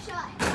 shut.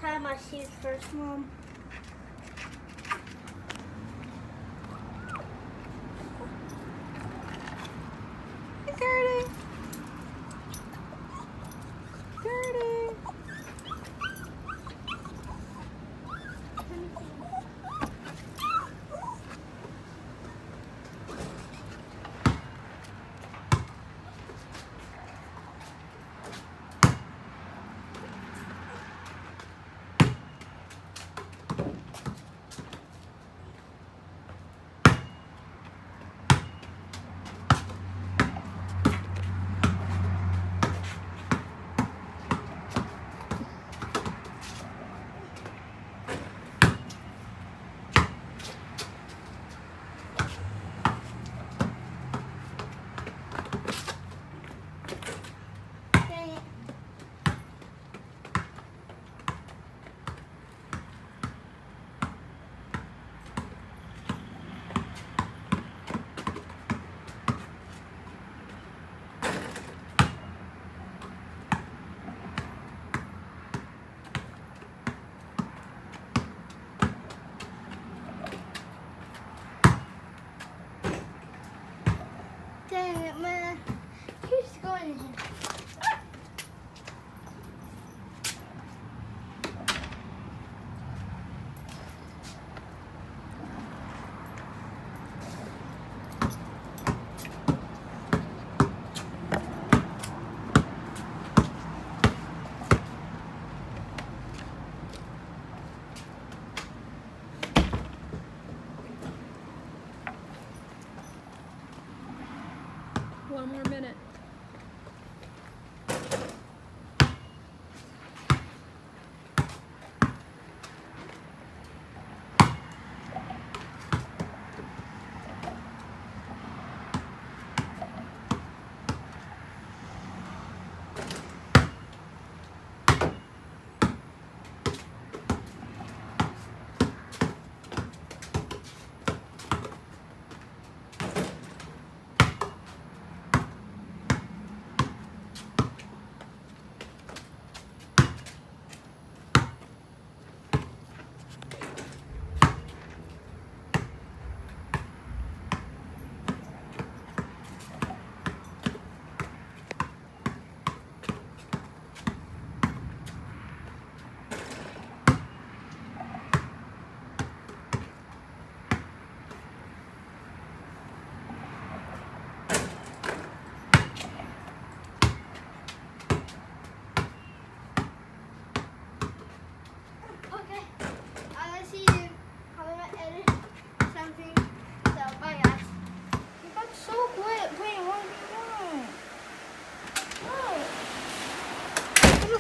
Tie my shoes first, Mom. Hey, Gertie. Gertie.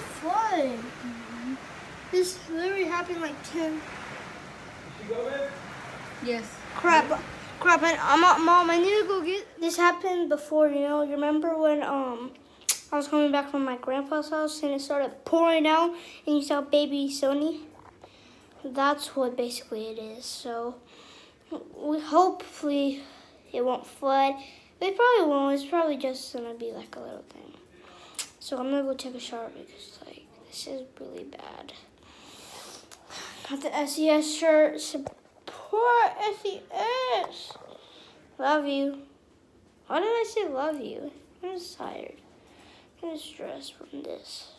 flood. This literally happened like 10. Yes. Crap. Mom, I need to go get. This happened before, you know. You remember when I was coming back from my grandpa's house and it started pouring out and you saw baby Sony? That's what basically it is. So we hopefully it won't flood. It probably won't. It's probably just gonna be like a little thing. So I'm gonna go take a shower because like this is really bad. Got the SES shirt. Support SES. Love you. Why did I say love you? I'm just tired. I'm stressed from this.